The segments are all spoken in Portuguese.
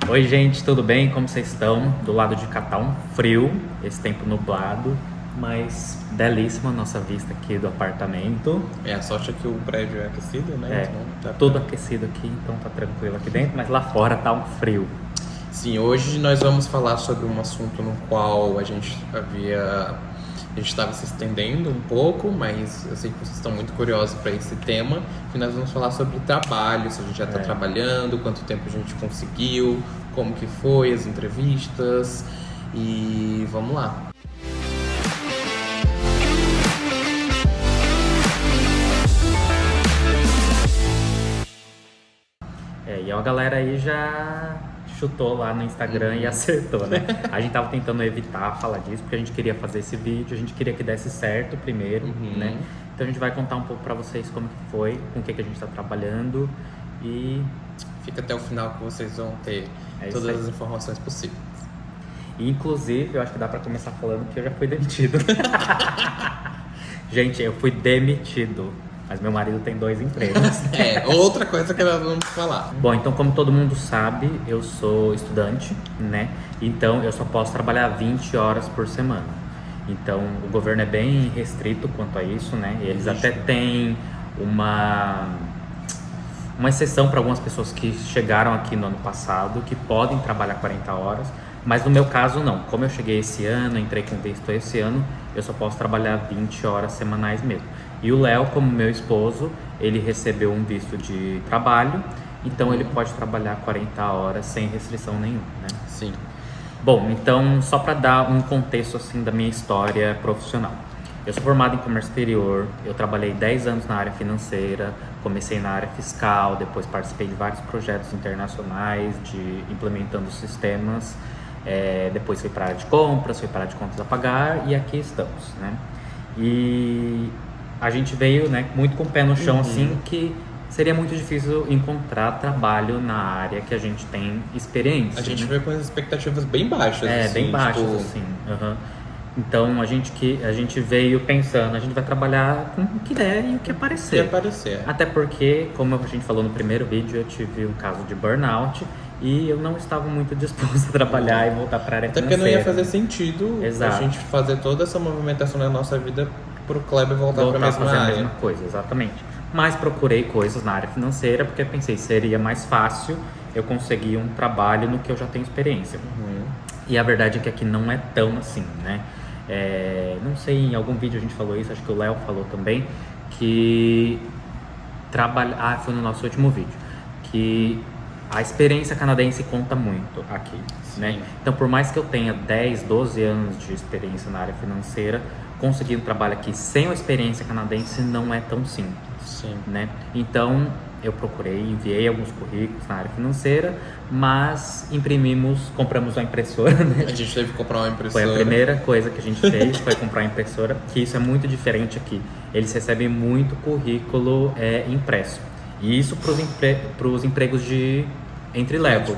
Oi, gente, tudo bem? Como vocês estão? Do lado de cá tá um frio, esse tempo nublado, mas belíssima a nossa vista aqui do apartamento. A sorte é que o prédio é aquecido, né? É, Então dá pra... tudo aquecido aqui, então tá tranquilo aqui dentro, mas lá fora tá um frio. Sim, hoje nós vamos falar sobre um assunto no qual a gente estava se estendendo um pouco, mas eu sei que vocês estão muito curiosos para esse tema, que nós vamos falar sobre trabalho, se a gente já está trabalhando, quanto tempo a gente conseguiu, como que foi as entrevistas e vamos lá. E a galera aí já chutou lá no Instagram e acertou, né? A gente tava tentando evitar falar disso, porque a gente queria fazer esse vídeo, a gente queria que desse certo primeiro, né? Então a gente vai contar um pouco pra vocês como que foi, com o que a gente tá trabalhando e... Fica até o final que vocês vão ter todas as informações possíveis. Inclusive, eu acho que dá pra começar falando que eu já fui demitido. Gente, eu fui demitido. Mas meu marido tem 2 empregos. Outra coisa que nós vamos falar. Bom, então como todo mundo sabe, eu sou estudante, né? Então eu só posso trabalhar 20 horas por semana. Então o governo é bem restrito quanto a isso, né? Eles até têm uma exceção para algumas pessoas que chegaram aqui no ano passado, que podem trabalhar 40 horas. Mas no meu caso não, como eu cheguei esse ano, entrei com visto esse ano, eu só posso trabalhar 20 horas semanais mesmo. E o Léo, como meu esposo, ele recebeu um visto de trabalho, então ele pode trabalhar 40 horas sem restrição nenhuma, né? Sim. Bom, então só para dar um contexto assim da minha história profissional. Eu sou formado em comércio exterior, eu trabalhei 10 anos na área financeira, comecei na área fiscal, depois participei de vários projetos internacionais, implementando sistemas, depois fui para a área de compras, fui para a área de contas a pagar e aqui estamos, né? E a gente veio, né, muito com o pé no chão, assim, que seria muito difícil encontrar trabalho na área que a gente tem experiência. A gente veio com as expectativas bem baixas. Assim, bem baixas, assim. Então a gente veio pensando, a gente vai trabalhar com o que der e o que aparecer. Até porque, como a gente falou no primeiro vídeo, eu tive um caso de burnout e eu não estava muito disposto a trabalhar e voltar para a área financeira. Até porque não ia fazer sentido a gente fazer toda essa movimentação na nossa vida para o Kleber voltar para a mesma área. A mesma coisa, exatamente. Mas procurei coisas na área financeira porque pensei seria mais fácil eu conseguir um trabalho no que eu já tenho experiência. E a verdade é que aqui não é tão assim, né? Não sei, em algum vídeo a gente falou isso, acho que o Léo falou também, que foi no nosso último vídeo, que a experiência canadense conta muito aqui, né? Então, por mais que eu tenha 10, 12 anos de experiência na área financeira, conseguir um trabalho aqui sem a experiência canadense não é tão simples, né? Então, eu enviei alguns currículos na área financeira, mas compramos uma impressora, né? A gente teve que comprar uma impressora. Foi a primeira coisa que a gente fez, foi comprar uma impressora, que isso é muito diferente aqui. Eles recebem muito currículo impresso. E isso para os empregos de entry level.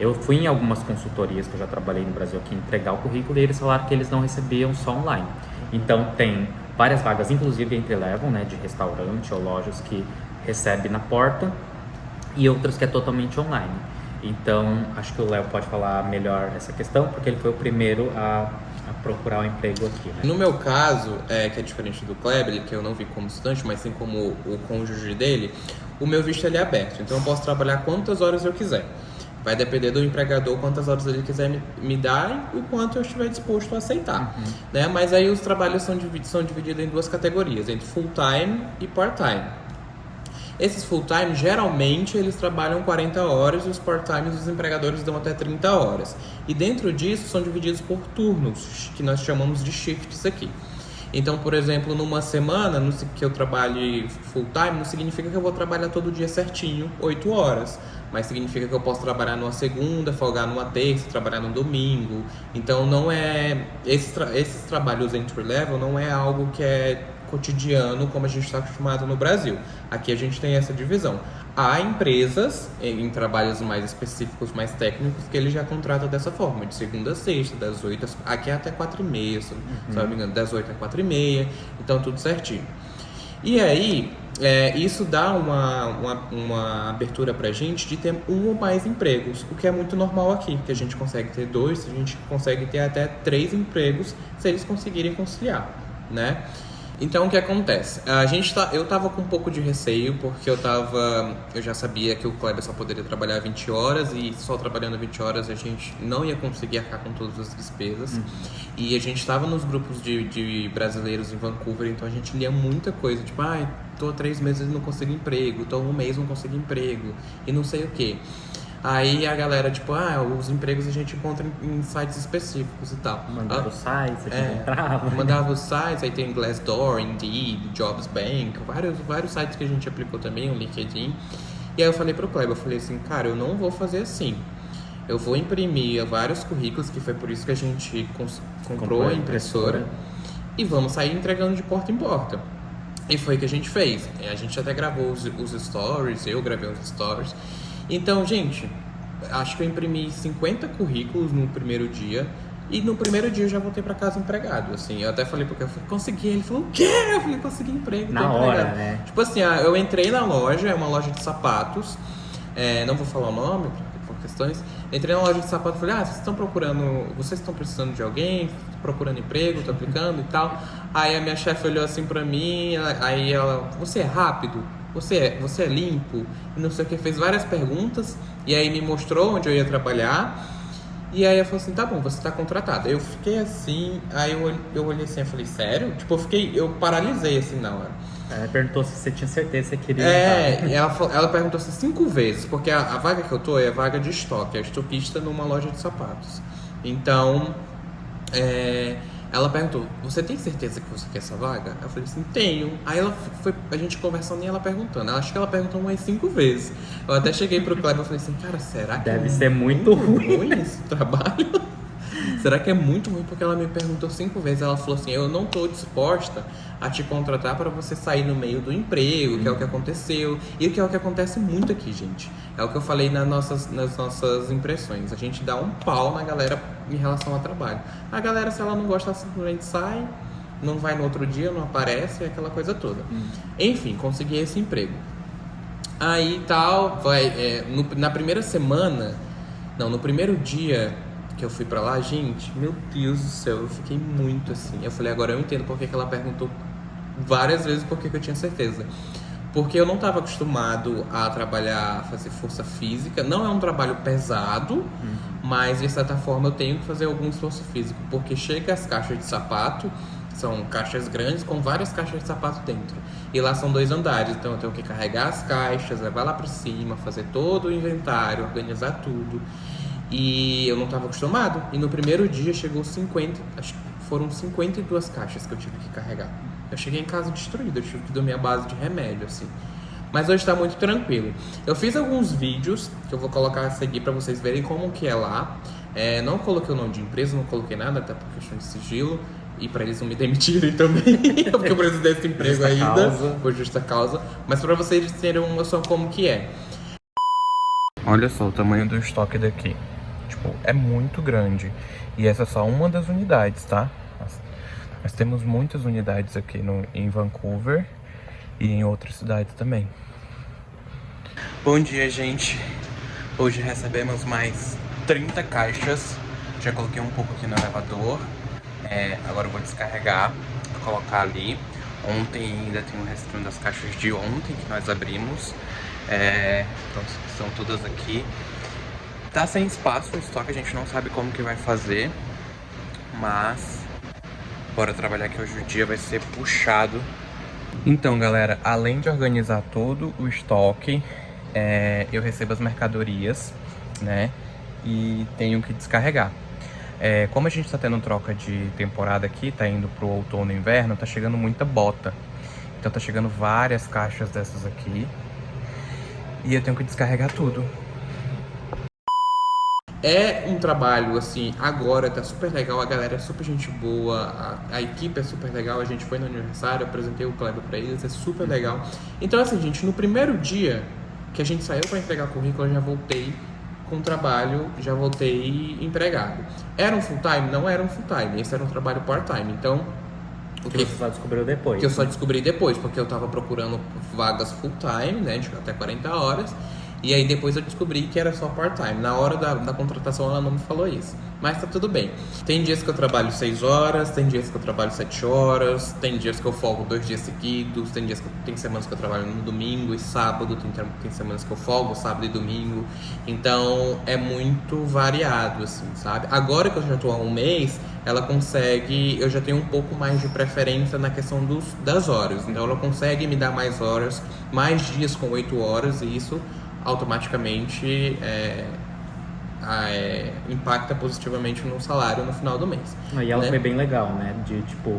Eu fui em algumas consultorias que eu já trabalhei no Brasil aqui entregar o currículo e eles falaram que eles não recebiam só online. Então tem várias vagas, inclusive entry level, né, de restaurante ou lojas que recebe na porta e outras que é totalmente online. Então acho que o Léo pode falar melhor essa questão porque ele foi o primeiro a procurar um emprego aqui, né? No meu caso, que é diferente do Kleber, que eu não vi como estudante, mas sim como o cônjuge dele, o meu visto ele é aberto, então eu posso trabalhar quantas horas eu quiser. Vai depender do empregador quantas horas ele quiser me dar e o quanto eu estiver disposto a aceitar, né? Mas aí os trabalhos são divididos em 2 categorias, entre full-time e part-time. Esses full-time, geralmente, eles trabalham 40 horas e os part-times, os empregadores dão até 30 horas. E dentro disso, são divididos por turnos, que nós chamamos de shifts aqui. Então, por exemplo, numa semana que eu trabalhe full-time, não significa que eu vou trabalhar todo dia certinho, 8 horas. Mas significa que eu posso trabalhar numa segunda, folgar numa terça, trabalhar no domingo. Então, não é... Esses trabalhos entry-level não é algo que é cotidiano como a gente está acostumado no Brasil. Aqui a gente tem essa divisão. Há empresas em trabalhos mais específicos, mais técnicos, que ele já contrata dessa forma, de segunda a sexta, das 8 aqui é até 4h30, se não me engano, das 8 às 4h30, então tudo certinho. E aí, isso dá uma abertura pra gente de ter um ou mais empregos, o que é muito normal aqui, que a gente consegue ter 2, a gente consegue ter até 3 empregos se eles conseguirem conciliar, né? Então, o que acontece? Eu tava com um pouco de receio, porque eu já sabia que o Kleber só poderia trabalhar 20 horas, e só trabalhando 20 horas a gente não ia conseguir arcar com todas as despesas. E a gente tava nos grupos de brasileiros em Vancouver, então a gente lia muita coisa, tipo, tô há 3 meses e não consigo emprego, tô há 1 mês e não consigo emprego, e não sei o quê. Aí a galera, tipo, os empregos a gente encontra em sites específicos e tal. Mandava os sites, a gente entrava. Mandava os sites, aí tem Glassdoor, Indeed, Jobs Bank, vários sites que a gente aplicou também, o LinkedIn. E aí eu falei pro Kleber, eu falei assim, cara, eu não vou fazer assim. Eu vou imprimir vários currículos, que foi por isso que a gente comprou a impressora, e vamos sair entregando de porta em porta. E foi o que a gente fez. A gente até gravou os stories, eu gravei os stories. Então, gente, acho que eu imprimi 50 currículos no primeiro dia. E no primeiro dia eu já voltei pra casa empregado, assim. Eu até falei pro cara, consegui. Ele falou, o quê? Eu falei, consegui emprego, na hora, né? Tipo assim, eu entrei na loja, é uma loja de sapatos. Não vou falar o nome, por questões. Entrei na loja de sapatos e falei, vocês estão precisando de alguém? Procurando emprego, tô aplicando e tal. Aí a minha chefe olhou assim pra mim, aí ela, você é rápido? Você é limpo? E não sei o que, fez várias perguntas. E aí me mostrou onde eu ia trabalhar. E aí eu falei assim, tá bom, você tá contratada. Eu fiquei assim, aí eu olhei assim, eu falei, sério? Tipo, eu paralisei assim na hora. Ela perguntou se você tinha certeza que você queria e ela perguntou assim 5 vezes, porque a vaga que eu tô é a vaga de estoque, é estoquista numa loja de sapatos. Então, ela perguntou, você tem certeza que você quer essa vaga? Eu falei assim, tenho. Aí a gente conversando e ela perguntando. Acho que ela perguntou umas 5 vezes. Eu até cheguei pro Kleber e falei assim, cara, será que deve ser muito ruim esse trabalho? Será que é muito ruim? Porque ela me perguntou 5 vezes. Ela falou assim, eu não tô disposta a te contratar para você sair no meio do emprego, que é o que aconteceu. E que é o que acontece muito aqui, gente. É o que eu falei nas nossas impressões. A gente dá um pau na galera em relação ao trabalho. A galera, se ela não gosta, ela simplesmente sai, não vai no outro dia, não aparece, aquela coisa toda. Enfim, consegui esse emprego. Aí tal, na primeira semana, no primeiro dia que eu fui pra lá, gente, meu Deus do céu, eu fiquei muito assim. Eu falei, agora eu entendo porque que ela perguntou várias vezes porque que eu tinha certeza. Porque eu não estava acostumado a trabalhar, fazer força física. Não é um trabalho pesado, mas de certa forma eu tenho que fazer algum esforço físico. Porque chega as caixas de sapato, são caixas grandes com várias caixas de sapato dentro. E lá são 2 andares, então eu tenho que carregar as caixas, levar lá pra cima, fazer todo o inventário, organizar tudo. E eu não estava acostumado. E no primeiro dia chegou 50, acho que foram 52 caixas que eu tive que carregar. Eu cheguei em casa destruído, eu tive que dormir à base de remédio, assim. Mas hoje tá muito tranquilo. Eu fiz alguns vídeos que eu vou colocar a seguir pra vocês verem como que é lá. Não coloquei o nome de empresa, não coloquei nada, até por questão de sigilo. E pra eles não me demitirem também, porque eu preciso desse emprego por justa causa. Mas pra vocês terem uma noção como que é. Olha só o tamanho do estoque daqui. Tipo, é muito grande. E essa é só uma das unidades, tá? Nós temos muitas unidades aqui em Vancouver e em outras cidades também. Bom dia, gente. Hoje recebemos mais 30 caixas. Já coloquei um pouco aqui no elevador. Agora eu vou descarregar, vou colocar ali. Ontem ainda tem um restinho das caixas de ontem que nós abrimos. Então são todas aqui. Tá sem espaço o estoque, a gente não sabe como que vai fazer. Mas bora trabalhar que hoje o dia vai ser puxado. Então, galera, além de organizar todo o estoque, eu recebo as mercadorias, né? E tenho que descarregar. Como a gente tá tendo troca de temporada aqui, tá indo pro outono e inverno, tá chegando muita bota. Então tá chegando várias caixas dessas aqui. E eu tenho que descarregar tudo. É um trabalho, assim, agora tá super legal, a galera é super gente boa, a equipe é super legal, a gente foi no aniversário, apresentei o Kleber pra eles, é super legal. Então, assim, gente, no primeiro dia que a gente saiu pra entregar currículo, eu já voltei com trabalho, já voltei empregado. Era um full-time? Não era um full-time, esse era um trabalho part-time. Então, Que você só descobriu depois. Que eu só descobri depois, porque eu tava procurando vagas full time, né, de até 40 horas. E aí depois eu descobri que era só part-time. Na hora da contratação ela não me falou isso. Mas tá tudo bem. Tem dias que eu trabalho 6 horas, tem dias que eu trabalho 7 horas, tem dias que eu folgo 2 dias seguidos, tem semanas que eu trabalho no domingo e sábado, tem semanas que eu folgo sábado e domingo. Então é muito variado, assim, sabe? Agora que eu já tô há um mês, eu já tenho um pouco mais de preferência na questão das horas. Então ela consegue me dar mais horas, mais dias com 8 horas e isso automaticamente impacta positivamente no salário no final do mês. E ela foi bem legal, né? De, tipo,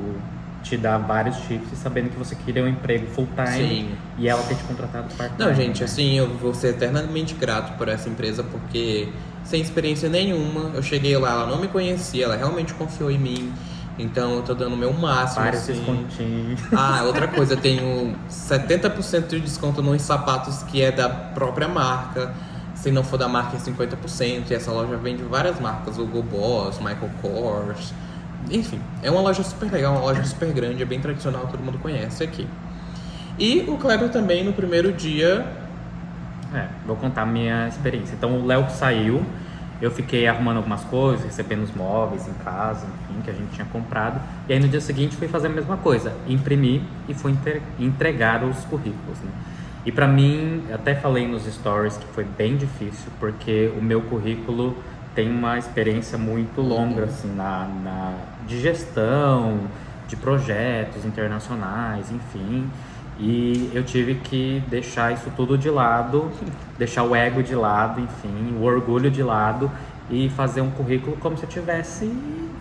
te dar vários shifts sabendo que você queria um emprego full time. Sim. E ela ter te contratado part-time. Não, gente, né? Assim, eu vou ser eternamente grato por essa empresa porque sem experiência nenhuma, eu cheguei lá, ela não me conhecia, ela realmente confiou em mim. Então eu tô dando o meu máximo. Vários descontinhos. Outra coisa, eu tenho 70% de desconto nos sapatos que é da própria marca. Se não for da marca é 50%. E essa loja vende várias marcas, Hugo Boss, Michael Kors. Enfim, é uma loja super legal, uma loja super grande, é bem tradicional, todo mundo conhece aqui. E o Kleber também no primeiro dia... vou contar a minha experiência. Então o Léo saiu. Eu fiquei arrumando algumas coisas, recebendo os móveis em casa, enfim, que a gente tinha comprado. E aí no dia seguinte fui fazer a mesma coisa, imprimir e fui entregar os currículos, né? E pra mim, até falei nos stories que foi bem difícil, porque o meu currículo tem uma experiência muito longa, assim, de gestão, de projetos internacionais, enfim. E eu tive que deixar isso tudo de lado, deixar o ego de lado, enfim, o orgulho de lado e fazer um currículo como se eu tivesse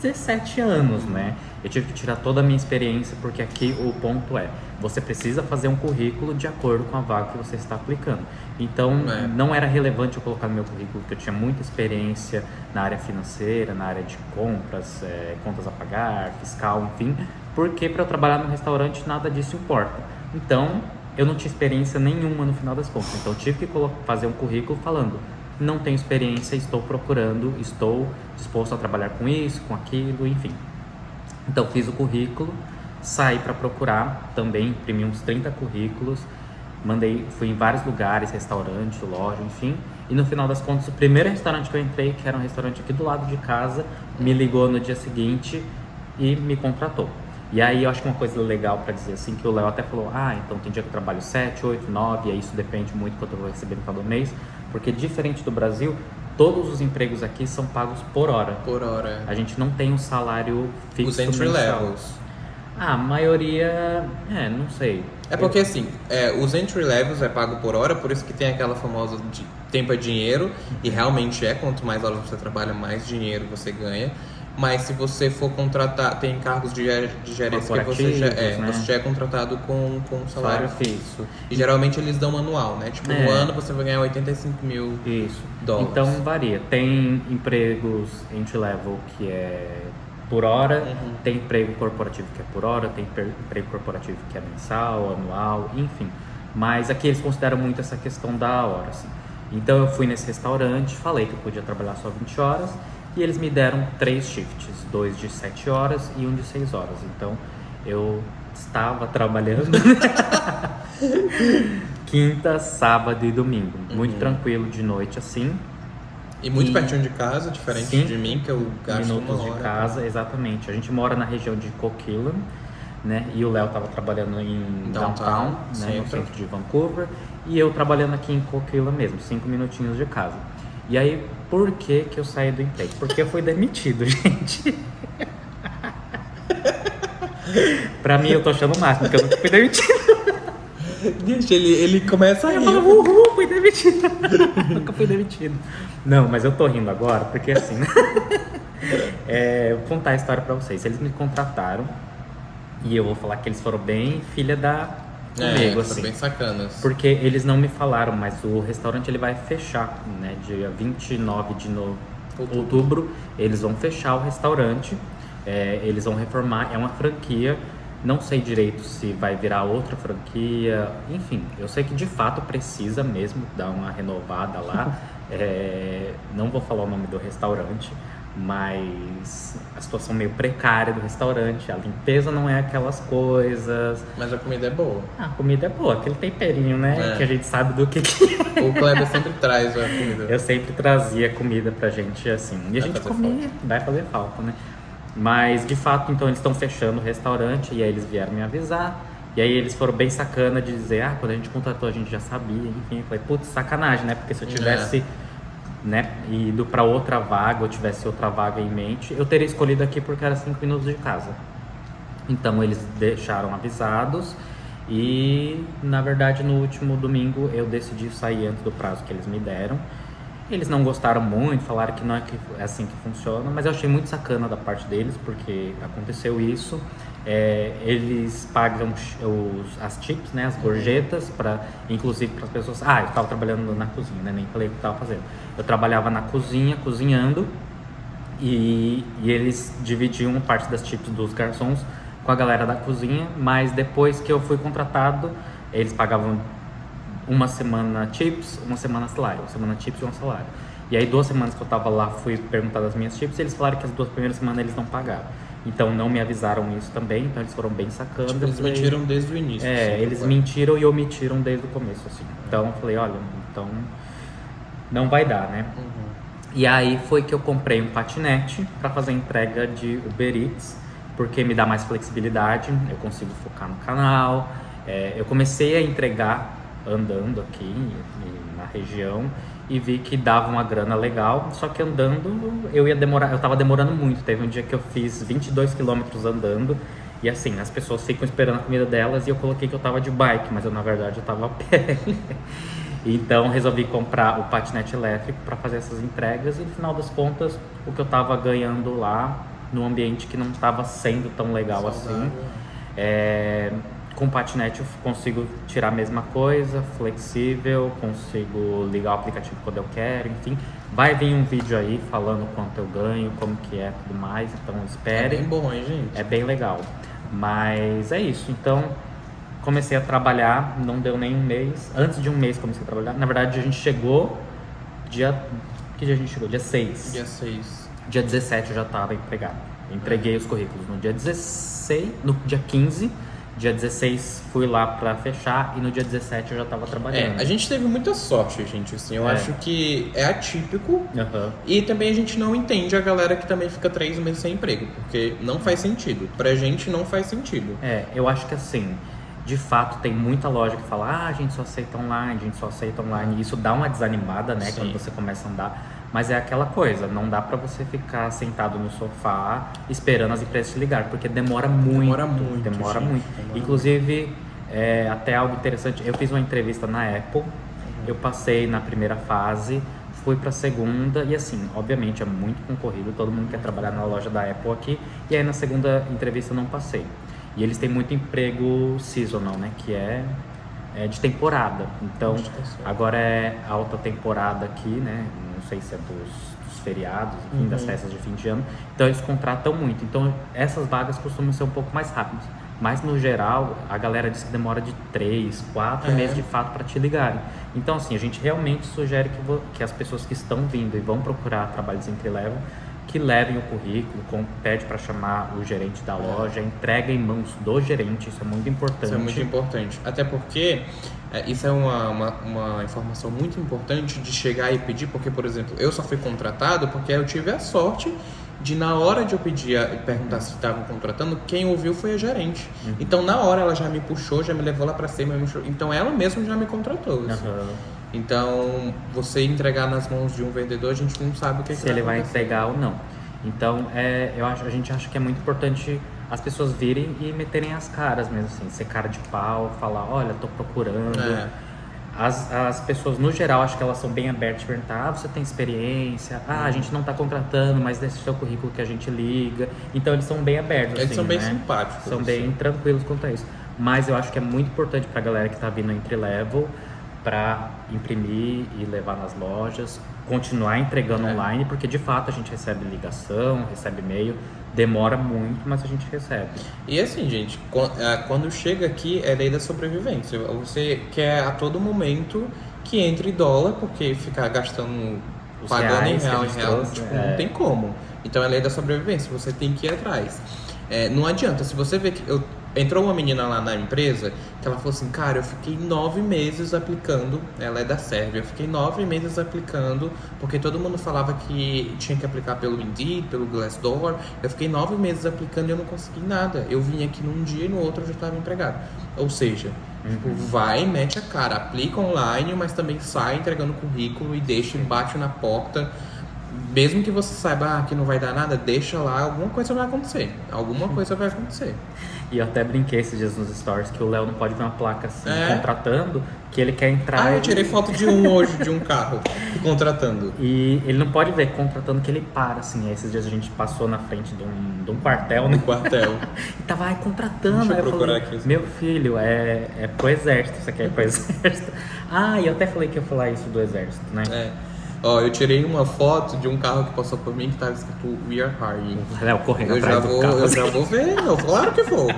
17 anos, né? Eu tive que tirar toda a minha experiência, porque aqui o ponto é, você precisa fazer um currículo de acordo com a vaga que você está aplicando. Então, não era relevante eu colocar no meu currículo que eu tinha muita experiência na área financeira, na área de compras, contas a pagar, fiscal, enfim, porque para eu trabalhar no restaurante nada disso importa. Então, eu não tinha experiência nenhuma no final das contas. Então, eu tive que fazer um currículo falando, não tenho experiência, estou procurando, estou disposto a trabalhar com isso, com aquilo, enfim. Então, fiz o currículo, saí para procurar, também imprimi uns 30 currículos, fui em vários lugares, restaurante, loja, enfim. E no final das contas, o primeiro restaurante que eu entrei, que era um restaurante aqui do lado de casa, me ligou no dia seguinte e me contratou. E aí eu acho que uma coisa legal para dizer assim, que o Léo até falou, então tem dia que eu trabalho 7, 8, 9, e aí isso depende muito do quanto eu vou receber no final do mês, porque diferente do Brasil, todos os empregos aqui são pagos por hora. Por hora. A gente não tem um salário fixo. Os entry levels. A maioria, não sei. É porque assim, os entry levels é pago por hora, por isso que tem aquela famosa tempo é dinheiro, e realmente quanto mais horas você trabalha, mais dinheiro você ganha. Mas se você for contratar, tem cargos de gerência que você já é contratado com salário fixo. E geralmente eles dão anual, né? Tipo, no ano você vai ganhar 85 mil dólares. Então varia. Tem empregos entry level que é por hora, tem emprego corporativo que é por hora, tem emprego corporativo que é mensal, anual, enfim. Mas aqui eles consideram muito essa questão da hora, assim. Então eu fui nesse restaurante, falei que eu podia trabalhar só 20 horas, e eles me deram 3 shifts, 2 de 7 horas e 1 de 6 horas. Então, eu estava trabalhando quinta, sábado e domingo. Muito tranquilo de noite, assim. E muito pertinho de casa, diferente de mim, que eu gasto minutos uma hora. De casa, exatamente. A gente mora na região de Coquitlam, né? E o Léo estava trabalhando em Downtown, né? No centro de Vancouver. E eu trabalhando aqui em Coquitlam mesmo, 5 minutinhos de casa. E aí, por que eu saí do emprego? Porque eu fui demitido, gente. Pra mim, eu tô achando o máximo, porque eu nunca fui demitido. Gente, ele começa a rir. Eu falo, fui demitido. Nunca fui demitido. Não, mas eu tô rindo agora, porque assim... vou contar a história pra vocês. Eles me contrataram, e eu vou falar que eles foram bem filha da... comigo, assim, bem sacanas. Porque eles não me falaram, mas o restaurante ele vai fechar, né? Dia 29 de outubro, eles vão fechar o restaurante, eles vão reformar, é uma franquia, não sei direito se vai virar outra franquia, enfim, eu sei que de fato precisa mesmo dar uma renovada lá, não vou falar o nome do restaurante, mas a situação meio precária do restaurante, a limpeza não é aquelas coisas. Mas a comida é boa. A comida é boa, aquele temperinho, né? É. Que a gente sabe do que é. O Kleber sempre traz a comida. Eu sempre trazia comida pra gente, assim. E a gente fazer comia, vai fazer falta, né? Mas, de fato, então, eles estão fechando o restaurante e aí eles vieram me avisar. E aí eles foram bem sacana de dizer, quando a gente contratou a gente já sabia, enfim. Eu falei, putz, sacanagem, né? Porque se eu tivesse... né, ido para outra vaga, ou tivesse outra vaga em mente, eu teria escolhido aqui porque era 5 minutos de casa. Então eles deixaram avisados e, na verdade, no último domingo eu decidi sair antes do prazo que eles me deram. Eles não gostaram muito, falaram que não é assim que funciona, mas eu achei muito sacana da parte deles, porque aconteceu isso. Eles pagam as tips, né, as gorjetas, inclusive para as pessoas. Eu estava trabalhando na cozinha, né, nem falei o que estava fazendo. Eu trabalhava na cozinha, cozinhando, e eles dividiam parte das tips dos garçons com a galera da cozinha, mas depois que eu fui contratado, eles pagavam uma semana tips, uma semana salário, uma semana tips e um salário. E aí 2 semanas que eu tava lá, fui perguntar das minhas tips, e eles falaram que as 2 primeiras semanas eles não pagaram. Então não me avisaram isso também, então eles foram bem sacanas. Tipo, eles mentiram desde o início. Eles mentiram e omitiram desde o começo, assim. Então eu falei, olha, então não vai dar, né? E aí foi que eu comprei um patinete para fazer entrega de Uber Eats, porque me dá mais flexibilidade, eu consigo focar no canal. Eu comecei a entregar andando aqui na região e vi que dava uma grana legal, só que andando eu tava demorando muito. Teve um dia que eu fiz 22 quilômetros andando e assim, as pessoas ficam esperando a comida delas e eu coloquei que eu tava de bike, mas eu na verdade eu tava a pé. Então resolvi comprar o patinete elétrico para fazer essas entregas e no final das contas o que eu tava ganhando lá num ambiente que não tava sendo tão legal assim. Com o patinete eu consigo tirar a mesma coisa, flexível, consigo ligar o aplicativo quando eu quero, enfim. Vai vir um vídeo aí falando quanto eu ganho, como que é, tudo mais, então esperem. É bem bom, hein, gente? É bem legal. Mas é isso, então comecei a trabalhar, não deu nem um mês. Antes de um mês comecei a trabalhar. Na verdade a gente chegou Que dia a gente chegou? Dia 6. Dia 6. Dia 17 eu já estava empregado. Entreguei os currículos no dia 16, no dia 15. Dia 16 fui lá pra fechar e no dia 17 eu já tava trabalhando. A gente teve muita sorte, gente, assim, eu acho que é atípico e também a gente não entende a galera que também fica 3 meses sem emprego, porque não faz sentido, pra gente não faz sentido. Eu acho que assim, de fato tem muita loja que fala, a gente só aceita online, e isso dá uma desanimada, né, quando você começa a andar. Mas é aquela coisa, não dá pra você ficar sentado no sofá esperando as empresas te ligar, porque demora muito. Inclusive, até algo interessante, eu fiz uma entrevista na Apple, eu passei na primeira fase, fui pra segunda, e assim, obviamente é muito concorrido, todo mundo quer trabalhar na loja da Apple aqui, e aí na segunda entrevista eu não passei. E eles têm muito emprego seasonal, né, que é de temporada. Então, agora é alta temporada aqui, né? Não sei se é dos feriados, enfim, das festas de fim de ano. Então, eles contratam muito. Então, essas vagas costumam ser um pouco mais rápidas. Mas, no geral, a galera diz que demora de 3, 4 meses de fato para te ligarem. Então, assim, a gente realmente sugere que as pessoas que estão vindo e vão procurar trabalhos entry-level, que levem o currículo, pede para chamar o gerente da loja, entrega em mãos do gerente, isso é muito importante. Isso é muito importante, até porque isso é uma informação muito importante de chegar e pedir, porque, por exemplo, eu só fui contratado porque eu tive a sorte de, na hora de eu pedir e perguntar se estavam contratando, quem ouviu foi a gerente. Então, na hora ela já me puxou, já me levou lá para cima, então ela mesma já me contratou. Assim. Então, você entregar nas mãos de um vendedor, a gente não sabe o que se ele vai entregar ou não. Então, a gente acha que é muito importante as pessoas virem e meterem as caras mesmo, assim, ser cara de pau, falar, olha, tô procurando. As pessoas, no geral, acho que elas são bem abertas de perguntar, você tem experiência? A gente não tá contratando, mas deixa o seu currículo que a gente liga. Então, eles são bem abertos, eles assim, são bem né? simpáticos. São bem tranquilos quanto a isso. Mas eu acho que é muito importante pra galera que tá vindo entry-level, para imprimir e levar nas lojas, continuar entregando online, porque de fato a gente recebe ligação, recebe e-mail, demora muito, mas a gente recebe. E assim, gente, quando chega aqui é lei da sobrevivência. Você quer a todo momento que entre dólar, porque ficar gastando os pagando em reais que a real, gente trouxe, tipo, não tem como. Então é a lei da sobrevivência, você tem que ir atrás. Não adianta, se você vê que entrou uma menina lá na empresa que ela falou assim, cara, eu fiquei 9 meses aplicando, ela é da Sérvia, eu fiquei 9 meses aplicando, porque todo mundo falava que tinha que aplicar pelo Indeed, pelo Glassdoor, eu fiquei 9 meses aplicando e eu não consegui nada, eu vim aqui num dia e no outro eu já estava empregado. Ou seja, tipo, vai, mete a cara, aplica online, mas também sai entregando currículo e deixa, bate na porta. Mesmo que você saiba que não vai dar nada, deixa lá, alguma coisa vai acontecer. Alguma coisa vai acontecer. E eu até brinquei esses dias nos stories que o Léo não pode ver uma placa assim, contratando, que ele quer entrar. Eu tirei foto de um hoje, de um carro, contratando. E ele não pode ver contratando que ele para, assim. Aí esses dias a gente passou na frente de um quartel, né? Um quartel. E tava contratando. Deixa eu aí procurar falei, aqui. meu filho, é pro exército, isso aqui é pro exército. E eu até falei que ia falar isso do exército, né? Eu tirei uma foto de um carro que passou por mim que tava escrito We Are Hiring. Léo correndo atrás do carro. Eu já vou ver, claro que vou.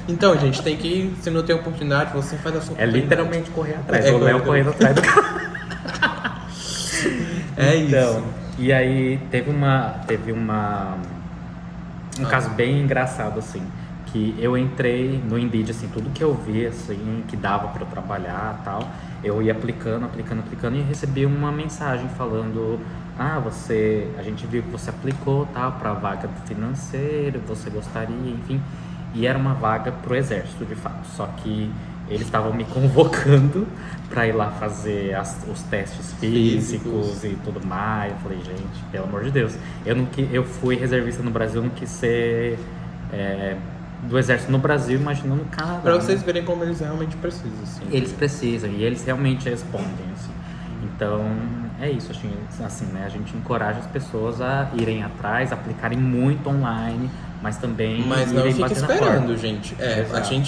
Então, gente, tem que, se não tem oportunidade, você faz a sua oportunidade. Literalmente correr atrás, o Léo correndo atrás do carro. Isso. E aí teve um caso bem engraçado, assim, que eu entrei no Indeed, assim, tudo que eu vi, assim, que dava pra eu trabalhar e tal, eu ia aplicando e recebi uma mensagem falando, a gente viu que você aplicou, tal, pra vaga financeira, você gostaria, enfim, e era uma vaga pro exército, de fato, só que eles estavam me convocando para ir lá fazer os testes físicos e tudo mais. Eu falei, gente, pelo amor de Deus. Eu fui reservista no Brasil, não quis ser do exército no Brasil, imaginando no Canadá. Para vocês verem como eles realmente precisam. Assim. Eles precisam e eles realmente respondem. Assim. Então, é isso. Assim, né? A gente encoraja as pessoas a irem atrás, aplicarem muito online, mas também Mas não fica esperando, gente.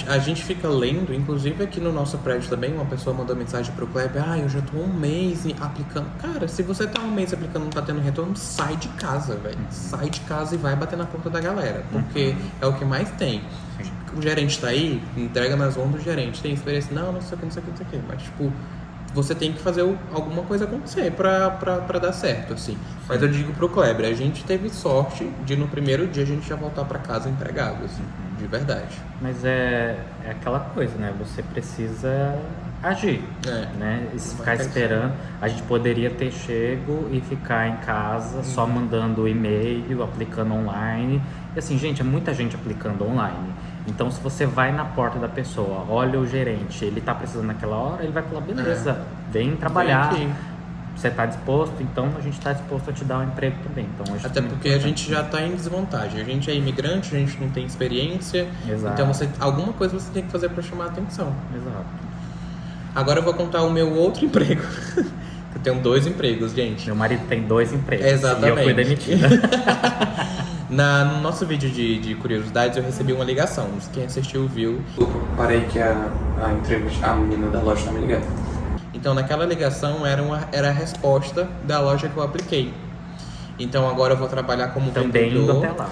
A gente fica lendo, inclusive aqui no nosso prédio também, uma pessoa mandou mensagem pro Kleber, eu já tô 1 mês aplicando. Cara, se você tá 1 mês aplicando e não tá tendo retorno, sai de casa, velho. Sai de casa e vai bater na porta da galera, porque é o que mais tem. O gerente tá aí, entrega nas mãos do gerente. Tem experiência? Não sei o que. Mas, tipo, você tem que fazer alguma coisa acontecer pra dar certo, assim. Mas eu digo pro Kleber, a gente teve sorte de no primeiro dia a gente já voltar pra casa empregado, assim, de verdade. Mas é aquela coisa, né? Você precisa agir, né? E se ficar esperando, a gente poderia ter chego e ficar em casa só mandando e-mail, aplicando online. E assim, gente, é muita gente aplicando online. Então, se você vai na porta da pessoa, olha o gerente, ele tá precisando naquela hora, ele vai falar, beleza, vem trabalhar. Você tá disposto? Então, a gente tá disposto a te dar um emprego também. Então, até porque a gente já tá em desvantagem. A gente é imigrante, a gente não tem experiência. Exato. Então, alguma coisa você tem que fazer pra chamar a atenção. Exato. Agora eu vou contar o meu outro emprego. Eu tenho 2 empregos, gente. Meu marido tem 2 empregos. Exatamente. E eu fui demitida. No nosso vídeo de curiosidades, eu recebi uma ligação. Quem assistiu viu. Eu parei que a menina da loja tá me ligando. Então, naquela ligação era a resposta da loja que eu apliquei. Então, agora eu vou trabalhar como também vendedor. Indo até lá.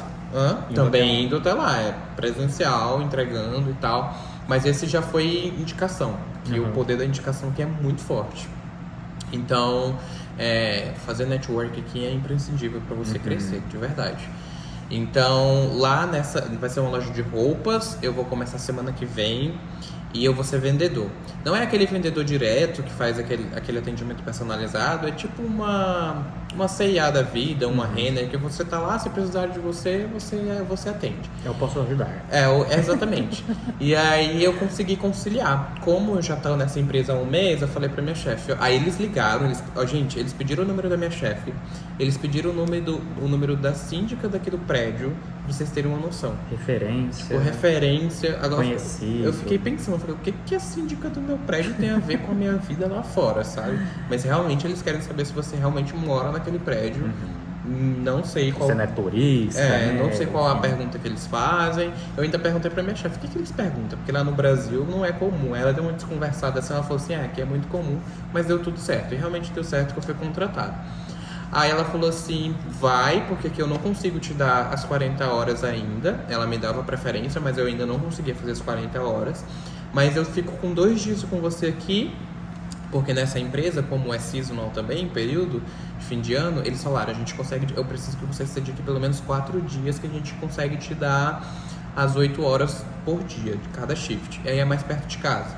Também indo até lá. É presencial, entregando e tal. Mas esse já foi indicação. Que o poder da indicação aqui é muito forte. Então, fazer network aqui é imprescindível para você crescer, de verdade. Então, lá vai ser uma loja de roupas, eu vou começar semana que vem e eu vou ser vendedor. Não é aquele vendedor direto que faz aquele atendimento personalizado, é tipo uma C&A da vida, uma Renner, que você tá lá, se precisar de você atende. Eu posso ajudar. Exatamente. E aí eu consegui conciliar. Como eu já tô nessa empresa há 1 mês, eu falei pra minha chefe. Aí eles ligaram, eles pediram o número da minha chefe, eles pediram o número da síndica daqui do prédio, pra vocês terem uma noção. Referência. Referência. Agora, conhecido. Eu fiquei pensando, o que a síndica do meu prédio tem a ver com a minha vida lá fora, sabe? Mas realmente eles querem saber se você realmente mora naquele prédio. Não sei qual... Você não é turista, né? Não sei qual a pergunta que eles fazem. Eu ainda perguntei pra minha chefe, o que eles perguntam? Porque lá no Brasil não é comum. Ela deu uma desconversada assim, ela falou assim, aqui é muito comum, mas deu tudo certo. E realmente deu certo que eu fui contratado. Aí ela falou assim, vai, porque aqui eu não consigo te dar as 40 horas ainda. Ela me dava preferência, mas eu ainda não conseguia fazer as 40 horas. Mas eu fico com 2 dias com você aqui, Porque nessa empresa, como é seasonal também, período de fim de ano, eles falaram, eu preciso que você esteja aqui pelo menos 4 dias, que a gente consegue te dar as 8 horas por dia de cada shift. E aí é mais perto de casa.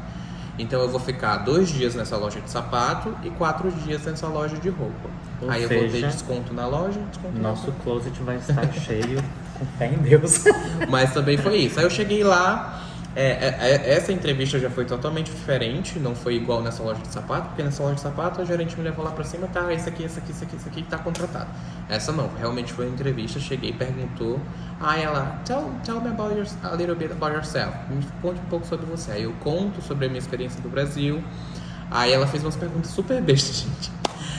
Então eu vou ficar 2 dias nessa loja de sapato e 4 dias nessa loja de roupa. Ou aí eu seja, vou ter desconto na loja, desconto na nosso roupa. closet vai estar cheio, com fé em Deus. Mas também foi isso. Aí eu cheguei lá, essa entrevista já foi totalmente diferente, não foi igual nessa loja de sapato, porque nessa loja de sapato a gerente me levou lá pra cima, tá, isso aqui tá contratado. Essa não, realmente foi uma entrevista, cheguei, perguntou, aí ela, tell me a little bit about yourself, me conte um pouco sobre você. Aí eu conto sobre a minha experiência do Brasil, aí ela fez umas perguntas super bestas, gente.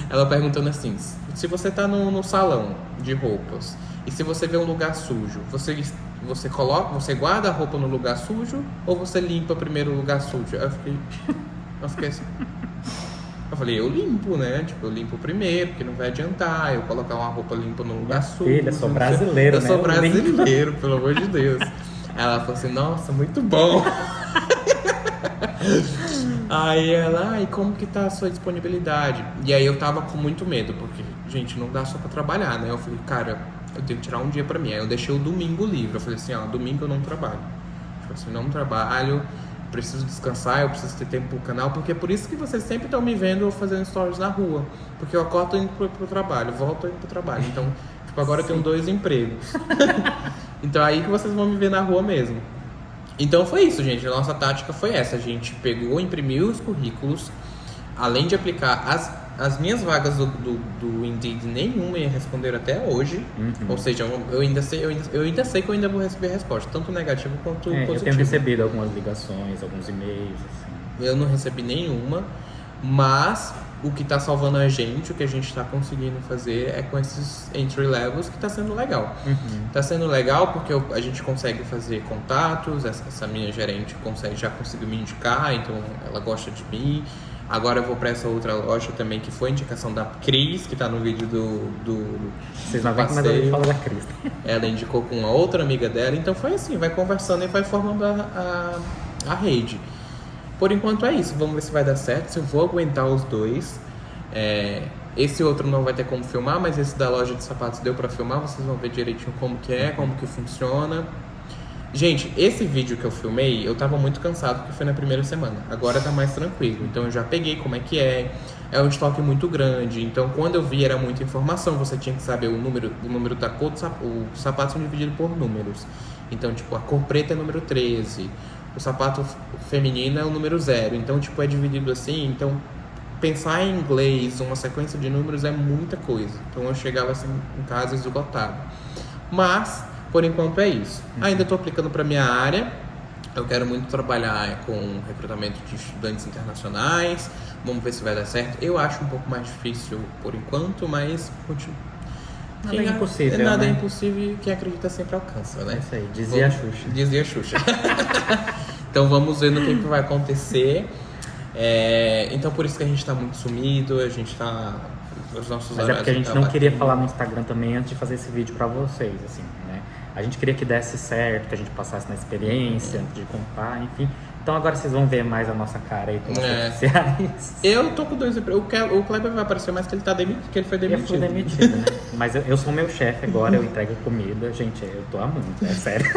Ela perguntando assim, se você tá no salão de roupas, e se você vê um lugar sujo, você guarda a roupa no lugar sujo ou você limpa primeiro o lugar sujo? Eu fiquei assim. Eu falei, eu limpo, né? Tipo, eu limpo primeiro, porque não vai adiantar eu colocar uma roupa limpa no lugar sujo. Filha, sou brasileiro, eu né? sou brasileiro, pelo amor de Deus. Ela falou assim, nossa, muito bom. Aí ela, e como que tá a sua disponibilidade? E aí eu tava com muito medo, porque, gente, não dá só pra trabalhar, né? Eu falei, cara, eu tenho que tirar um dia pra mim. Aí eu deixei o domingo livre. Eu falei assim, ó, domingo eu não trabalho. Tipo assim, não trabalho, preciso descansar, eu preciso ter tempo pro canal, porque é por isso que vocês sempre estão me vendo fazendo stories na rua. Porque eu acordo indo pro trabalho, volto indo pro trabalho. Então, tipo, agora eu tenho 2 empregos. Então aí que vocês vão me ver na rua mesmo. Então foi isso, gente. A nossa tática foi essa. A gente pegou, imprimiu os currículos, além de aplicar as minhas vagas do Indeed, nenhuma ia responder até hoje. Ou seja, eu ainda sei que eu ainda vou receber resposta, tanto negativa quanto positiva. Eu tenho recebido algumas ligações, alguns e-mails, assim. Eu não recebi nenhuma, mas o que tá salvando a gente, o que a gente tá conseguindo fazer é com esses entry levels, que tá sendo legal. Tá sendo legal porque a gente consegue fazer contatos, essa minha gerente já conseguiu me indicar, então ela gosta de mim. Agora eu vou pra essa outra loja também, que foi indicação da Cris, que tá no vídeo do Vocês não veem, mas eu falo da Cris. Ela indicou com uma outra amiga dela, então foi assim, vai conversando e vai formando a rede. Por enquanto é isso, vamos ver se vai dar certo, se eu vou aguentar os 2. Esse outro não vai ter como filmar, mas esse da loja de sapatos deu pra filmar, vocês vão ver direitinho como que é, como que funciona. Gente, esse vídeo que eu filmei, eu tava muito cansado porque foi na primeira semana. Agora tá mais tranquilo, então eu já peguei como é que é. É um estoque muito grande, então quando eu vi era muita informação, você tinha que saber o número da cor do sapato. Os sapatos são divididos por números. Então, tipo, a cor preta é número 13, o sapato feminino é o número 0. Então, tipo, é dividido assim. Então, pensar em inglês, uma sequência de números é muita coisa. Então, eu chegava assim em casa esgotado. Mas, por enquanto é isso. Ainda estou aplicando para minha área. Eu quero muito trabalhar com recrutamento de estudantes internacionais. Vamos ver se vai dar certo. Eu acho um pouco mais difícil por enquanto, mas continua. Nada é impossível, nada né? É impossível, quem acredita sempre alcança, né? É isso aí, dizia a Xuxa. Dizia a Xuxa. Então vamos ver no que vai acontecer. Então por isso que a gente tá muito sumido, a gente tá... Os nossos Mas é porque a gente não queria falar no Instagram também antes de fazer esse vídeo pra vocês, assim, né? A gente queria que desse certo, que a gente passasse na experiência, antes de contar, enfim. Então agora vocês vão ver mais a nossa cara aí pelas redes sociais. Eu tô com 2 empregos. O Kleber vai aparecer mais que ele tá demitido, que ele foi demitido. Eu fui demitido, né? Mas eu sou meu chefe agora, eu entrego comida. Gente, eu tô amando, é sério.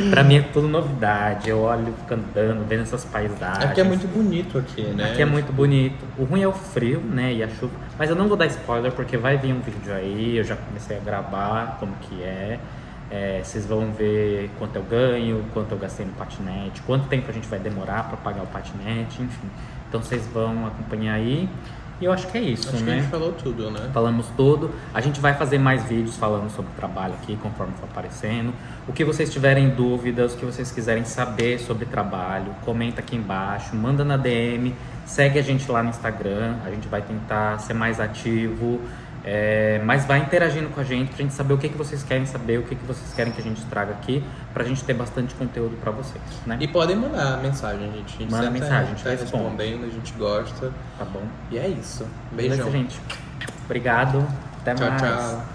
Pra mim é tudo novidade. Eu olho, fico andando, vendo essas paisagens. Aqui é muito bonito aqui, né? Aqui é muito bonito. O ruim é o frio, né? E a chuva. Mas eu não vou dar spoiler porque vai vir um vídeo aí. Eu já comecei a gravar como que é. Vocês vão ver quanto eu ganho, quanto eu gastei no patinete, quanto tempo a gente vai demorar para pagar o patinete, enfim. Então vocês vão acompanhar aí. E eu acho que é isso, acho né? Que a gente falou tudo, né? Falamos tudo. A gente vai fazer mais vídeos falando sobre o trabalho aqui, conforme for aparecendo. O que vocês tiverem dúvidas, o que vocês quiserem saber sobre trabalho, comenta aqui embaixo, manda na DM, segue a gente lá no Instagram. A gente vai tentar ser mais ativo. Mas vai interagindo com a gente pra gente saber o que vocês querem saber, o que vocês querem que a gente traga aqui, pra gente ter bastante conteúdo pra vocês, né? E podem mandar mensagem, gente. A gente manda mensagem, a gente tá responde. Respondendo, a gente gosta. Tá bom? E é isso. Beijão. Beleza, gente. Obrigado. Até mais. Tchau.